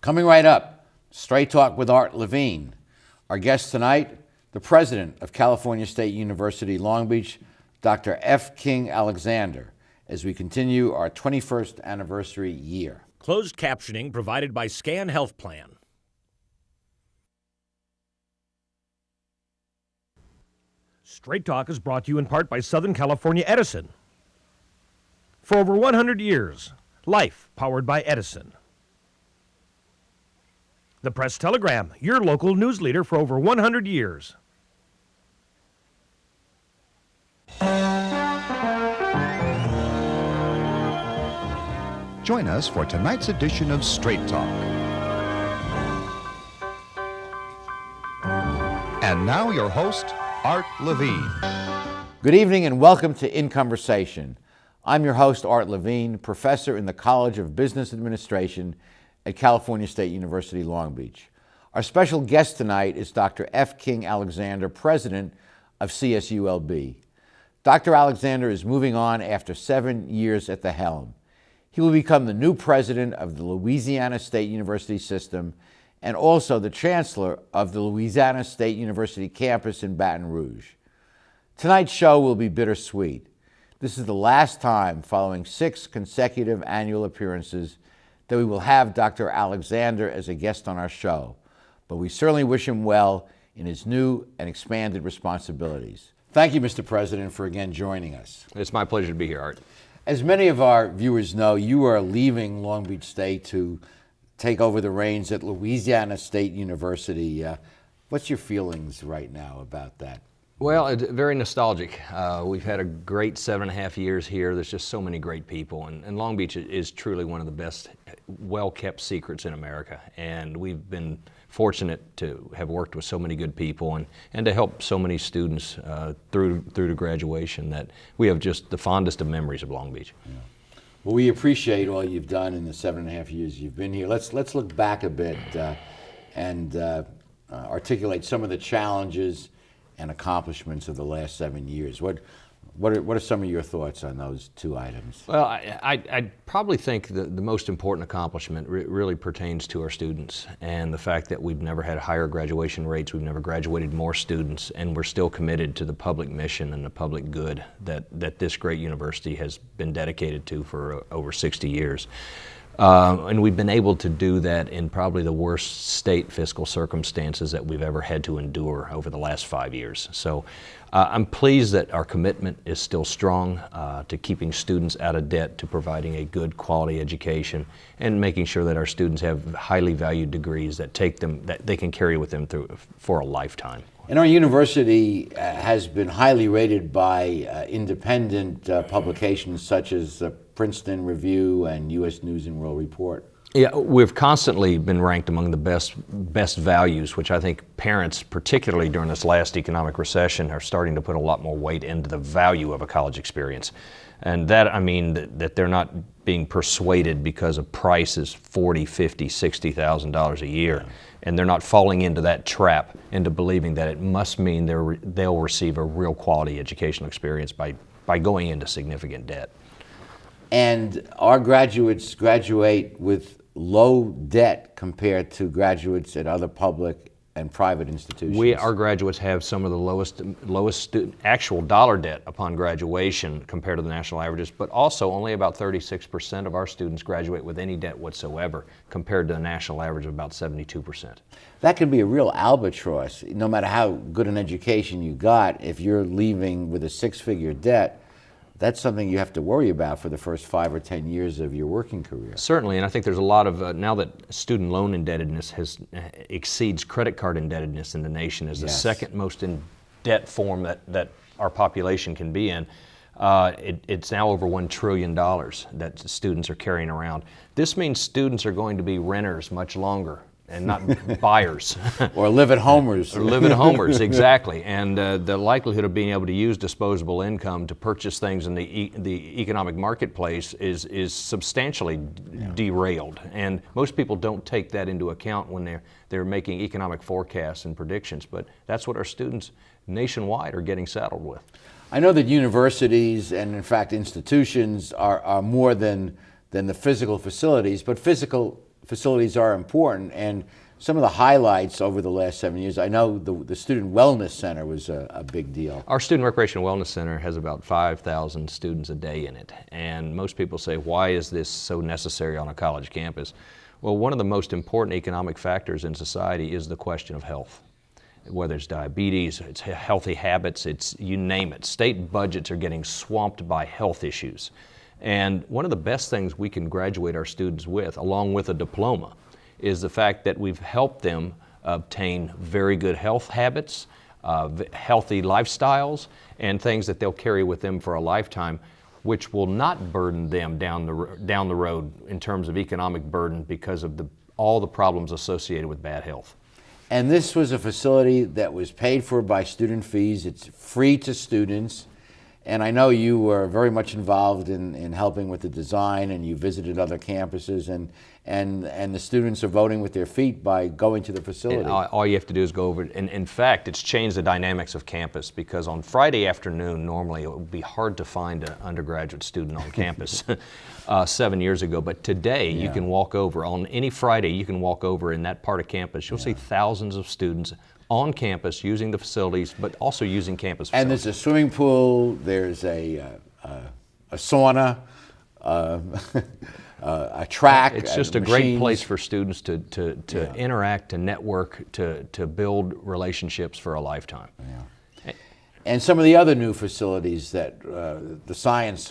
Coming right up, Straight Talk with Art Levine. Our guest tonight, the President of California State University, Long Beach, Dr. F. King Alexander, as we continue our 21st anniversary year. Closed captioning provided by Scan Health Plan. Straight Talk is brought to you in part by Southern California Edison. For over 100 years, life powered by Edison. The Press Telegram, your local news leader for over 100 years. Join us for tonight's edition of Straight Talk. And now your host, Art Levine. Good evening and welcome to In Conversation. I'm your host, Art Levine, professor in the College of Business Administration at California State University, Long Beach. Our special guest tonight is Dr. F. King Alexander, President of CSULB. Dr. Alexander is moving on after 7 years at the helm. He will become the new president of the Louisiana State University system and also the chancellor of the Louisiana State University campus in Baton Rouge. Tonight's show will be bittersweet. This is the last time, following 6 consecutive annual appearances, that we will have Dr. Alexander as a guest on our show, but we certainly wish him well in his new and expanded responsibilities. Thank you, Mr. President, for again joining us. It's my pleasure to be here, Art. As many of our viewers know, you are leaving Long Beach State to take over the reins at Louisiana State University. What's your feelings right now about that? Well, it's very nostalgic. We've had a great 7.5 years here. There's just so many great people, and Long Beach is truly one of the best, well-kept secrets in America. And we've been fortunate to have worked with so many good people and to help so many students through to graduation that we have just the fondest of memories of Long Beach. Yeah. Well, we appreciate all you've done in the 7.5 years you've been here. Let's look back a bit and articulate some of the challenges and accomplishments of the last 7 years. What are some of your thoughts on those two items? Well, I probably think the most important accomplishment really pertains to our students and the fact that we've never had higher graduation rates, we've never graduated more students, and we're still committed to the public mission and the public good that this great university has been dedicated to for over 60 years. And we've been able to do that in probably the worst state fiscal circumstances that we've ever had to endure over the last 5 years. So I'm pleased that our commitment is still strong to keeping students out of debt, to providing a good quality education, and making sure that our students have highly valued degrees that they can carry with them for a lifetime. And our university has been highly rated by independent publications such as Princeton Review and U.S. News and World Report. Yeah, we've constantly been ranked among the best values, which I think parents, particularly during this last economic recession, are starting to put a lot more weight into the value of a college experience. And that, I mean, that they're not being persuaded because of prices $40,000, $50,000, $60,000 a year. Yeah. And they're not falling into that trap, into believing that it must mean they'll receive a real quality educational experience by going into significant debt. And our graduates graduate with low debt compared to graduates at other public and private institutions. Our graduates have some of the lowest actual dollar debt upon graduation compared to the national averages, but also only about 36% of our students graduate with any debt whatsoever compared to the national average of about 72%. That can be a real albatross. No matter how good an education you got, if you're leaving with a 6-figure debt, that's something you have to worry about for the first 5 or 10 years of your working career. Certainly, and I think there's a lot of, now that student loan indebtedness exceeds credit card indebtedness in the nation as the second most in debt form that our population can be in, it's now over $1 trillion that students are carrying around. This means students are going to be renters much longer and not buyers. Or live-at-homers. Or live-at-homers, exactly. And the likelihood of being able to use disposable income to purchase things in the economic marketplace is substantially derailed. And most people don't take that into account when they're making economic forecasts and predictions, but that's what our students nationwide are getting saddled with. I know that universities and, in fact, institutions are more than the physical facilities, but physical facilities are important, and some of the highlights over the last 7 years, I know the Student Wellness Center was a big deal. Our Student Recreation Wellness Center has about 5,000 students a day in it, and most people say, why is this so necessary on a college campus? Well, one of the most important economic factors in society is the question of health. Whether it's diabetes, it's healthy habits, it's you name it. State budgets are getting swamped by health issues. And one of the best things we can graduate our students with, along with a diploma, is the fact that we've helped them obtain very good health habits, healthy lifestyles, and things that they'll carry with them for a lifetime, which will not burden them down the road in terms of economic burden because of all the problems associated with bad health. And this was a facility that was paid for by student fees. It's free to students. And I know you were very much involved in helping with the design, and you visited other campuses, and the students are voting with their feet by going to the facility. And all you have to do is go over it. And in fact, it's changed the dynamics of campus, because on Friday afternoon, normally it would be hard to find an undergraduate student on campus 7 years ago. But today, you can walk over. On any Friday, you can walk over in that part of campus. You'll see thousands of students on campus using the facilities, but also using campus facilities. And there's a swimming pool, there's a sauna, a track. It's just a great place for students to interact, to network, to build relationships for a lifetime. Yeah. And some of the other new facilities that the science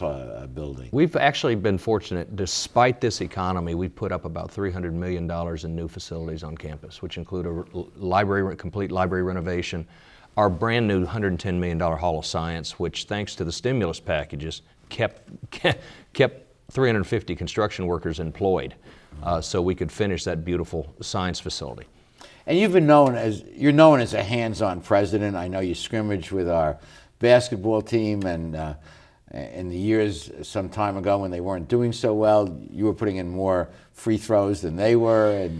building. We've actually been fortunate. Despite this economy, we've put up about $300 million in new facilities on campus, which include a complete library renovation, our brand new $110 million Hall of Science, which thanks to the stimulus packages kept 350 construction workers employed, so we could finish that beautiful science facility. And you're known as a hands-on president. I know you scrimmaged with our basketball team, and in the years some time ago when they weren't doing so well, you were putting in more free throws than they were,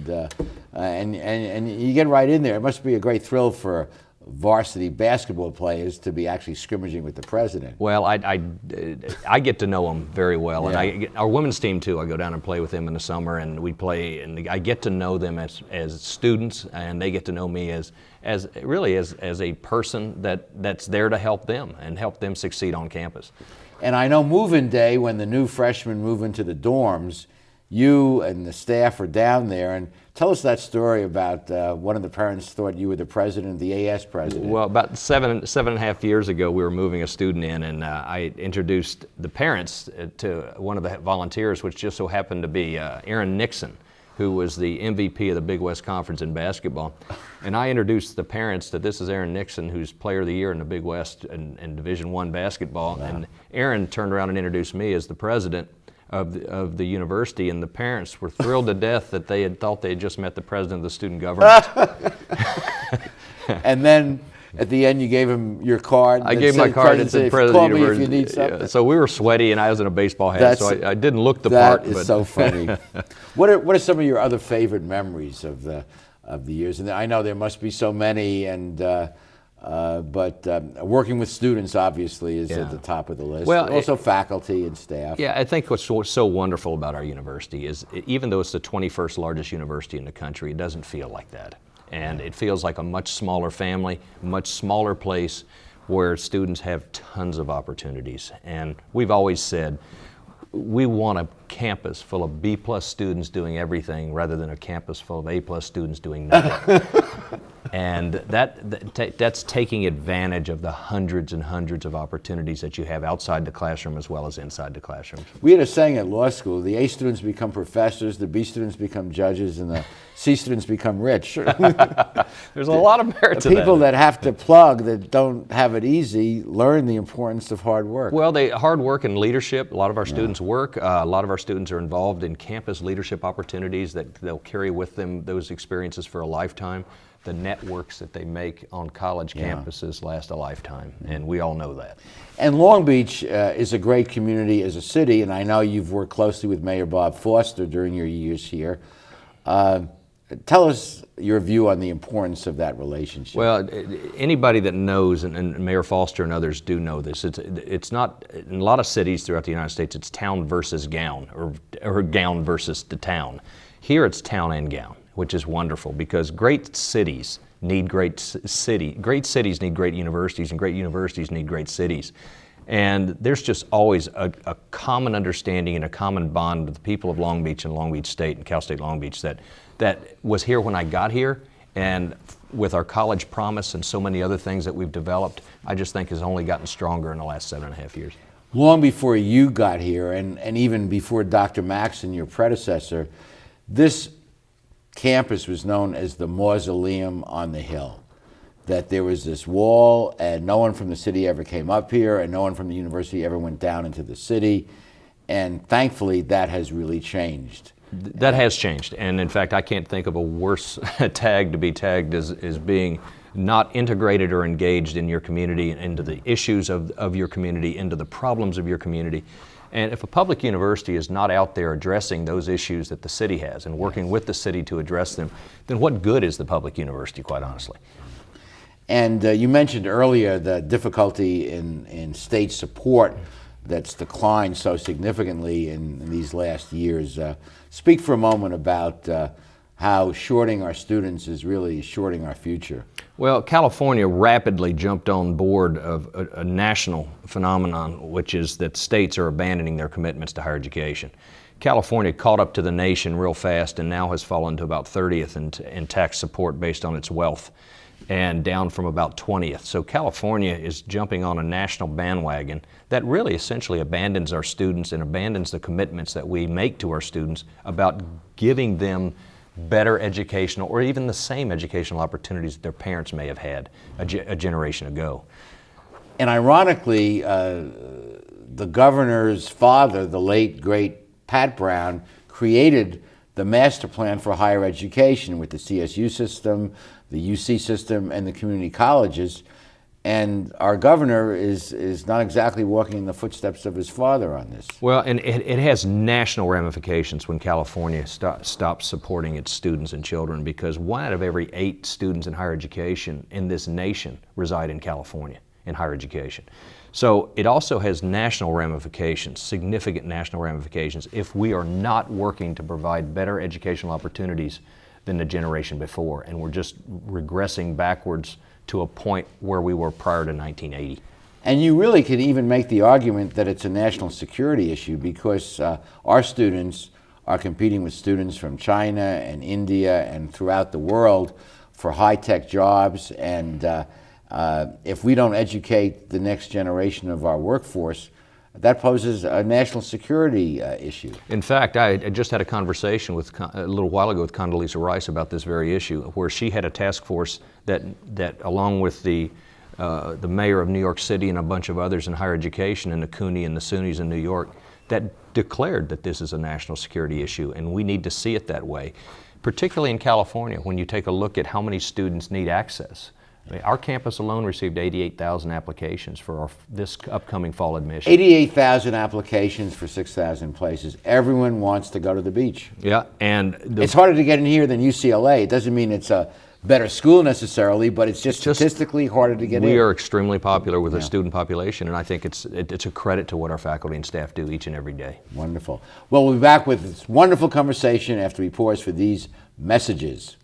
and you get right in there. It must be a great thrill for varsity basketball players to be actually scrimmaging with the president. Well, I get to know them very well, and our women's team too. I go down and play with them in the summer, and we play, and I get to know them as students, and they get to know me as a person that's there to help them and help them succeed on campus. And I know move-in day, when the new freshmen move into the dorms, you and the staff are down there, and tell us that story about one of the parents thought you were the president, the AS president. Well, about seven and a half years ago, we were moving a student in, and I introduced the parents to one of the volunteers, which just so happened to be Aaron Nixon, who was the MVP of the Big West Conference in basketball. And I introduced the parents that this is Aaron Nixon, who's Player of the Year in the Big West and Division I basketball. Wow. And Aaron turned around and introduced me as the president of the university, and the parents were thrilled to death that they had thought they had just met the president of the student government. And then at the end you gave him your card. I gave my card and said president of the university. If you need something. So we were sweaty, and I was in a baseball hat, so I didn't look the part. That is so funny. What are some of your other favorite memories of the years? And I know there must be so many, and but working with students obviously is at the top of the list. Well, also faculty and staff. Yeah, I think what's so wonderful about our university is even though it's the 21st largest university in the country, it doesn't feel like that. And it feels like a much smaller family, much smaller place where students have tons of opportunities. And we've always said we want a campus full of B+ students doing everything rather than a campus full of A+ students doing nothing. And that's taking advantage of the hundreds and hundreds of opportunities that you have outside the classroom as well as inside the classroom. We had a saying at law school: the A students become professors, the B students become judges, and the C students become rich. There's a lot of merit to that. People that have to plug, that don't have it easy, learn the importance of hard work. Well, hard work and leadership. A lot of our students work. A lot of our students are involved in campus leadership opportunities that they'll carry with them those experiences for a lifetime. The networks that they make on college campuses last a lifetime, and we all know that. And Long Beach is a great community as a city, and I know you've worked closely with Mayor Bob Foster during your years here. Tell us your view on the importance of that relationship. Well, anybody that knows, and Mayor Foster and others do know this, it's not, in a lot of cities throughout the United States, it's town versus gown, or gown versus the town. Here it's town and gown, which is wonderful because great cities need great cities need great universities, and great universities need great cities. And there's just always a common understanding and a common bond with the people of Long Beach and Long Beach State and Cal State Long Beach that was here when I got here, and with our college promise and so many other things that we've developed, I just think has only gotten stronger in the last 7.5 years. Long before you got here, and even before Dr. Maxson, your predecessor, this campus was known as the mausoleum on the hill. That there was this wall, and no one from the city ever came up here, and no one from the university ever went down into the city, and thankfully that has really changed. That has changed, and in fact I can't think of a worse tag to be tagged as being not integrated or engaged in your community, into the issues of your community, into the problems of your community. And if a public university is not out there addressing those issues that the city has and working with the city to address them, then what good is the public university, quite honestly? And you mentioned earlier the difficulty in state support that's declined so significantly in these last years. Speak for a moment about how shorting our students is really shorting our future. Well, California rapidly jumped on board of a national phenomenon, which is that states are abandoning their commitments to higher education. California caught up to the nation real fast and now has fallen to about 30th in tax support based on its wealth, and down from about 20th. So California is jumping on a national bandwagon that really essentially abandons our students and abandons the commitments that we make to our students about giving them better educational or even the same educational opportunities that their parents may have had a generation ago. And ironically, the governor's father, the late, great Pat Brown, created the master plan for higher education with the CSU system, the UC system, and the community colleges. And our governor is not exactly walking in the footsteps of his father on this. Well, and it has national ramifications when California stops supporting its students and children, because 1 out of every 8 students in higher education in this nation reside in California in higher education. So it also has national ramifications, significant national ramifications, if we are not working to provide better educational opportunities than the generation before, and we're just regressing backwards to a point where we were prior to 1980. And you really could even make the argument that it's a national security issue, because our students are competing with students from China and India and throughout the world for high-tech jobs, and if we don't educate the next generation of our workforce, that poses a national security issue. In fact, I just had a conversation a little while ago with Condoleezza Rice about this very issue, where she had a task force that along with the mayor of New York City and a bunch of others in higher education, and the CUNY and the SUNYs in New York, that declared that this is a national security issue, and we need to see it that way, particularly in California when you take a look at how many students need access. I mean, our campus alone received 88,000 applications for this upcoming fall admission. 88,000 applications for 6,000 places. Everyone wants to go to the beach. Yeah, and it's harder to get in here than UCLA. It doesn't mean it's a better school necessarily, but it's just statistically harder to get in. We are extremely popular with the student population, and I think it's a credit to what our faculty and staff do each and every day. Wonderful. Well, we'll be back with this wonderful conversation after we pause for these messages.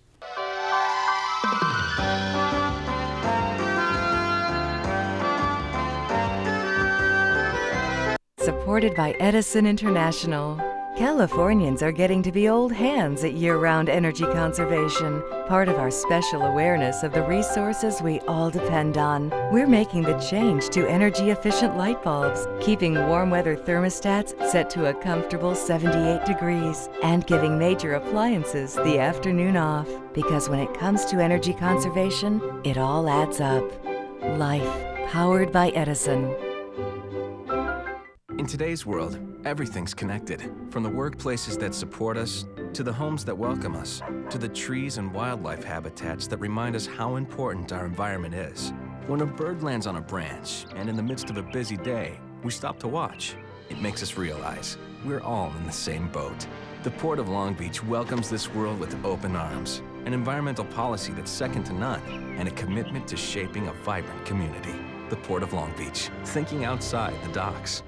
Supported by Edison International. Californians are getting to be old hands at year-round energy conservation, part of our special awareness of the resources we all depend on. We're making the change to energy-efficient light bulbs, keeping warm weather thermostats set to a comfortable 78 degrees, and giving major appliances the afternoon off. Because when it comes to energy conservation, it all adds up. Life, powered by Edison. In today's world, everything's connected. From the workplaces that support us, to the homes that welcome us, to the trees and wildlife habitats that remind us how important our environment is. When a bird lands on a branch, and in the midst of a busy day, we stop to watch, it makes us realize we're all in the same boat. The Port of Long Beach welcomes this world with open arms, an environmental policy that's second to none, and a commitment to shaping a vibrant community. The Port of Long Beach, thinking outside the docks.